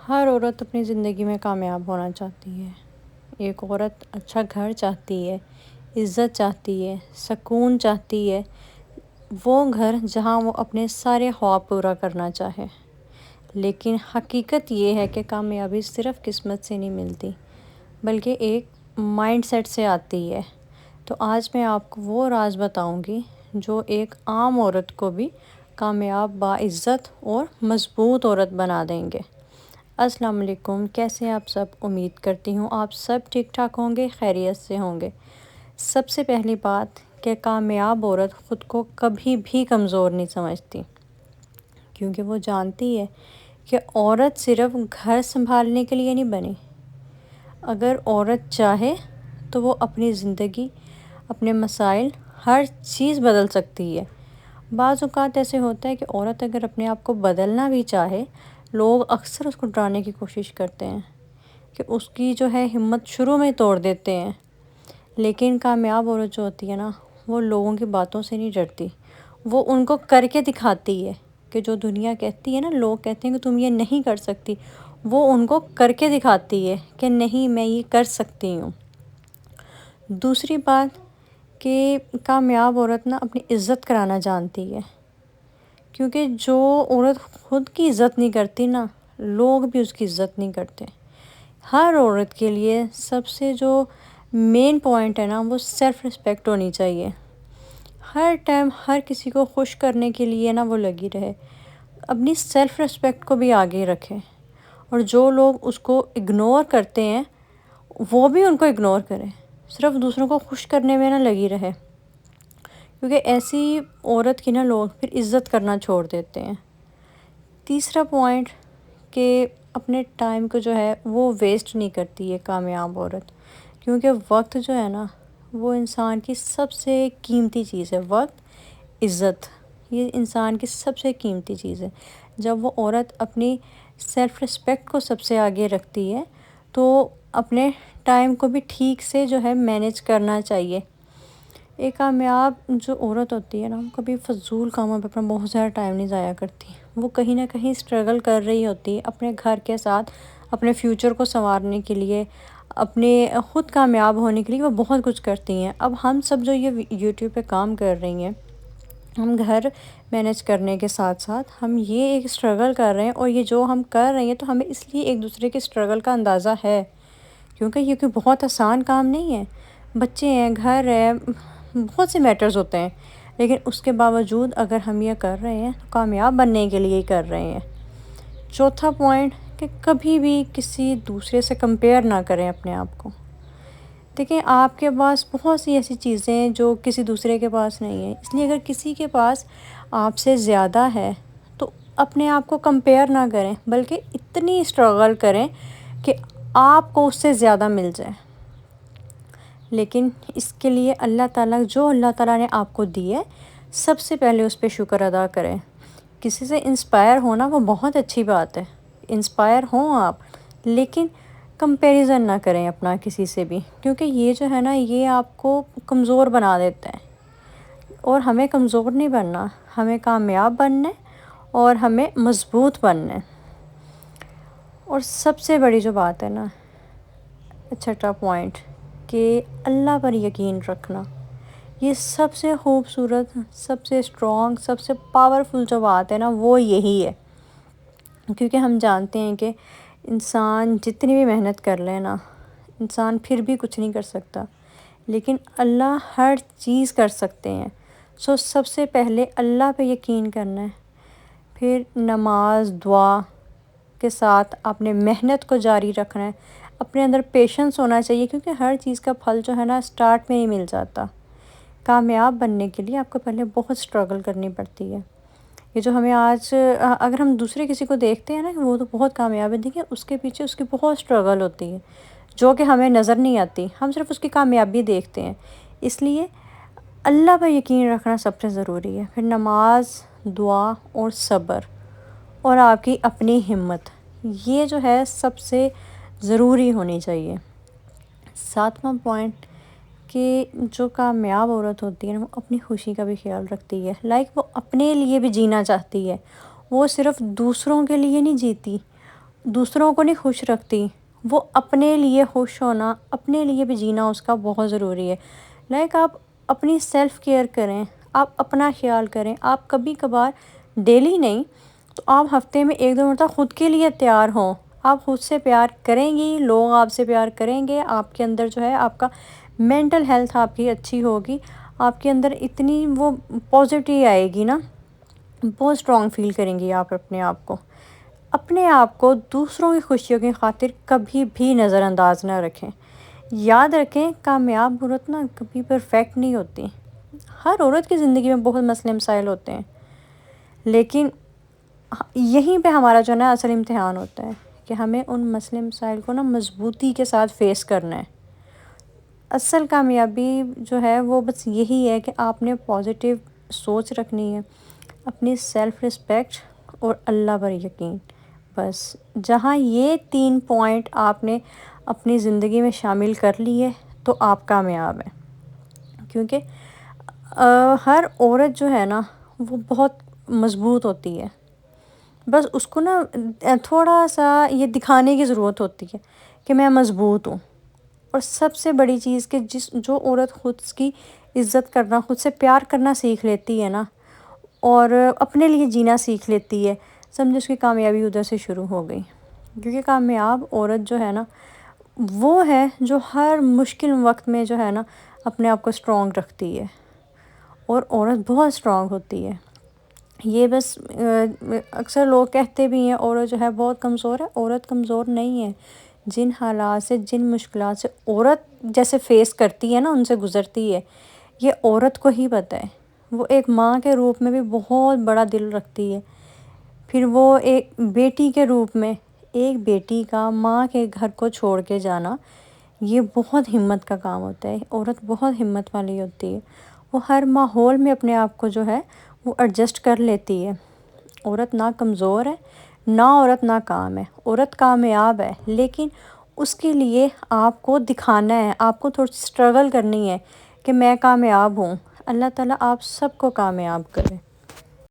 ہر عورت اپنی زندگی میں کامیاب ہونا چاہتی ہے۔ ایک عورت اچھا گھر چاہتی ہے، عزت چاہتی ہے، سکون چاہتی ہے، وہ گھر جہاں وہ اپنے سارے خواب پورا کرنا چاہے۔ لیکن حقیقت یہ ہے کہ کامیابی صرف قسمت سے نہیں ملتی، بلکہ ایک مائنڈ سیٹ سے آتی ہے۔ تو آج میں آپ کو وہ راز بتاؤں گی جو ایک عام عورت کو بھی کامیاب، باعزت اور مضبوط عورت بنا دیں گے۔ السلام علیکم، کیسے ہیں آپ سب؟ امید کرتی ہوں آپ سب ٹھیک ٹھاک ہوں گے، خیریت سے ہوں گے۔ سب سے پہلی بات کہ کامیاب عورت خود کو کبھی بھی کمزور نہیں سمجھتی، کیونکہ وہ جانتی ہے کہ عورت صرف گھر سنبھالنے کے لیے نہیں بنی۔ اگر عورت چاہے تو وہ اپنی زندگی، اپنے مسائل، ہر چیز بدل سکتی ہے۔ بعض اوقات ایسے ہوتا ہے کہ عورت اگر اپنے آپ کو بدلنا بھی چاہے، لوگ اکثر اس کو ڈرانے کی کوشش کرتے ہیں کہ اس کی جو ہے ہمت شروع میں توڑ دیتے ہیں۔ لیکن کامیاب عورت جو ہوتی ہے نا، وہ لوگوں کی باتوں سے نہیں ڈرتی، وہ ان کو کر کے دکھاتی ہے کہ جو دنیا کہتی ہے نا، لوگ کہتے ہیں کہ تم یہ نہیں کر سکتی، وہ ان کو کر کے دکھاتی ہے کہ نہیں، میں یہ کر سکتی ہوں۔ دوسری بات کہ کامیاب عورت نا اپنی عزت کرانا جانتی ہے، کیونکہ جو عورت خود کی عزت نہیں کرتی نا، لوگ بھی اس کی عزت نہیں کرتے۔ ہر عورت کے لیے سب سے جو مین پوائنٹ ہے نا، وہ سیلف رسپیکٹ ہونی چاہیے۔ ہر ٹائم ہر کسی کو خوش کرنے کے لیے نا وہ لگی رہے، اپنی سیلف رسپیکٹ کو بھی آگے رکھے، اور جو لوگ اس کو اگنور کرتے ہیں وہ بھی ان کو اگنور کریں، صرف دوسروں کو خوش کرنے میں نہ لگی رہے، کیونکہ ایسی عورت کی نا لوگ پھر عزت کرنا چھوڑ دیتے ہیں۔ تیسرا پوائنٹ کہ اپنے ٹائم کو جو ہے وہ ویسٹ نہیں کرتی ہے کامیاب عورت، کیونکہ وقت جو ہے نا، وہ انسان کی سب سے قیمتی چیز ہے۔ وقت، عزت، یہ انسان کی سب سے قیمتی چیز ہے۔ جب وہ عورت اپنی سیلف رسپیکٹ کو سب سے آگے رکھتی ہے تو اپنے ٹائم کو بھی ٹھیک سے جو ہے مینیج کرنا چاہیے۔ ایک کامیاب جو عورت ہوتی ہے نا، وہ کبھی فضول کاموں پہ اپنا بہت زیادہ ٹائم نہیں ضائع کرتی، وہ کہیں نہ کہیں اسٹرگل کر رہی ہوتی ہے اپنے گھر کے ساتھ، اپنے فیوچر کو سنوارنے کے لیے، اپنے خود کامیاب ہونے کے لیے وہ بہت کچھ کرتی ہیں۔ اب ہم سب جو یہ یوٹیوب پہ کام کر رہی ہیں، ہم گھر مینیج کرنے کے ساتھ ساتھ ہم یہ ایک اسٹرگل کر رہے ہیں، اور یہ جو ہم کر رہے ہیں تو ہمیں اس لیے ایک دوسرے کے اسٹرگل کا اندازہ ہے، کیونکہ یہ کوئی بہت آسان کام نہیں ہے۔ بچے ہیں، گھر ہے، بہت سے میٹرز ہوتے ہیں، لیکن اس کے باوجود اگر ہم یہ کر رہے ہیں تو کامیاب بننے کے لیے ہی کر رہے ہیں۔ چوتھا پوائنٹ کہ کبھی بھی کسی دوسرے سے کمپیئر نہ کریں اپنے آپ کو۔ دیکھیں، آپ کے پاس بہت سی ایسی چیزیں ہیں جو کسی دوسرے کے پاس نہیں ہیں، اس لیے اگر کسی کے پاس آپ سے زیادہ ہے تو اپنے آپ کو کمپیئر نہ کریں، بلکہ اتنی اسٹرگل کریں کہ آپ کو اس سے زیادہ مل جائے۔ لیکن اس کے لیے اللہ تعالیٰ نے آپ کو دی ہے، سب سے پہلے اس پہ شکر ادا کریں۔ کسی سے انسپائر ہونا وہ بہت اچھی بات ہے، انسپائر ہوں آپ، لیکن کمپیریزن نہ کریں اپنا کسی سے بھی، کیونکہ یہ جو ہے نا، یہ آپ کو کمزور بنا دیتا ہے۔ اور ہمیں کمزور نہیں بننا، ہمیں کامیاب بننا ہے اور ہمیں مضبوط بننا ہے۔ اور سب سے بڑی جو بات ہے نا، چھٹا پوائنٹ کہ اللہ پر یقین رکھنا، یہ سب سے خوبصورت، سب سے اسٹرانگ، سب سے پاورفل جو بات ہے نا، وہ یہی ہے۔ کیونکہ ہم جانتے ہیں کہ انسان جتنی بھی محنت کر لے نا، انسان پھر بھی کچھ نہیں کر سکتا، لیکن اللہ ہر چیز کر سکتے ہیں۔ سب سے پہلے اللہ پہ یقین کرنا ہے، پھر نماز، دعا کے ساتھ اپنے محنت کو جاری رکھنا ہے، اپنے اندر پیشنس ہونا چاہیے، کیونکہ ہر چیز کا پھل جو ہے نا سٹارٹ میں ہی مل جاتا۔ کامیاب بننے کے لیے آپ کو پہلے بہت سٹرگل کرنی پڑتی ہے۔ یہ جو ہمیں آج اگر ہم دوسرے کسی کو دیکھتے ہیں نا کہ وہ تو بہت کامیاب ہے، دیکھیں اس کے پیچھے اس کی بہت سٹرگل ہوتی ہے، جو کہ ہمیں نظر نہیں آتی، ہم صرف اس کی کامیابی دیکھتے ہیں۔ اس لیے اللہ پر یقین رکھنا سب سے ضروری ہے، پھر نماز، دعا اور صبر، اور آپ کی اپنی ہمت، یہ جو ہے سب سے ضروری ہونی چاہیے۔ ساتواں پوائنٹ کہ جو کامیاب عورت ہوتی ہے نا، وہ اپنی خوشی کا بھی خیال رکھتی ہے، وہ اپنے لیے بھی جینا چاہتی ہے، وہ صرف دوسروں کے لیے نہیں جیتی، دوسروں کو نہیں خوش رکھتی، وہ اپنے لیے خوش ہونا، اپنے لیے بھی جینا اس کا بہت ضروری ہے۔ لائک آپ اپنی سیلف کیئر کریں، آپ اپنا خیال کریں، آپ کبھی کبھار، ڈیلی نہیں تو آپ ہفتے میں ایک دو مرتبہ خود کے لیے تیار ہوں۔ آپ خود سے پیار کریں گی، لوگ آپ سے پیار کریں گے، آپ کے اندر جو ہے آپ کا مینٹل ہیلتھ آپ کی اچھی ہوگی، آپ کے اندر اتنی وہ پازیٹیو آئے گی نا، بہت اسٹرانگ فیل کریں گی آپ اپنے آپ کو۔ اپنے آپ کو دوسروں کی خوشیوں کی خاطر کبھی بھی نظر انداز نہ رکھیں۔ یاد رکھیں، کامیاب عورت نا کبھی پرفیکٹ نہیں ہوتی۔ ہر عورت کی زندگی میں بہت مسئلے مسائل ہوتے ہیں، لیکن یہیں پہ ہمارا جو ہے نا اصل امتحان ہوتا ہے کہ ہمیں ان مسئلے مسائل کو نا مضبوطی کے ساتھ فیس کرنا ہے۔ اصل کامیابی جو ہے وہ بس یہی ہے کہ آپ نے پازیٹیو سوچ رکھنی ہے، اپنی سیلف رسپیکٹ اور اللہ پر یقین۔ بس جہاں یہ 3 پوائنٹ آپ نے اپنی زندگی میں شامل کر لیے تو آپ کامیاب ہیں، کیونکہ ہر عورت جو ہے نا وہ بہت مضبوط ہوتی ہے، بس اس کو نا تھوڑا سا یہ دکھانے کی ضرورت ہوتی ہے کہ میں مضبوط ہوں۔ اور سب سے بڑی چیز کہ جو عورت خود کی عزت کرنا، خود سے پیار کرنا سیکھ لیتی ہے نا اور اپنے لیے جینا سیکھ لیتی ہے، سمجھو اس کی کامیابی ادھر سے شروع ہو گئی۔ کیونکہ کامیاب عورت جو ہے نا وہ ہے جو ہر مشکل وقت میں جو ہے نا اپنے آپ کو اسٹرانگ رکھتی ہے، اور عورت بہت اسٹرانگ ہوتی ہے۔ یہ بس اکثر لوگ کہتے بھی ہیں عورت جو ہے بہت کمزور ہے، عورت کمزور نہیں ہے۔ جن حالات سے، جن مشکلات سے عورت جیسے فیس کرتی ہے نا، ان سے گزرتی ہے، یہ عورت کو ہی پتہ ہے۔ وہ ایک ماں کے روپ میں بھی بہت بڑا دل رکھتی ہے، پھر وہ ایک بیٹی کے روپ میں، ایک بیٹی کا ماں کے گھر کو چھوڑ کے جانا، یہ بہت ہمت کا کام ہوتا ہے۔ عورت بہت ہمت والی ہوتی ہے، وہ ہر ماحول میں اپنے آپ کو جو ہے وہ ایڈجسٹ کر لیتی ہے۔ عورت نہ کمزور ہے، نہ عورت ناکام ہے، عورت کامیاب ہے، لیکن اس کے لیے آپ کو دکھانا ہے، آپ کو تھوڑی اسٹرگل کرنی ہے کہ میں کامیاب ہوں۔ اللہ تعالیٰ آپ سب کو کامیاب کرے۔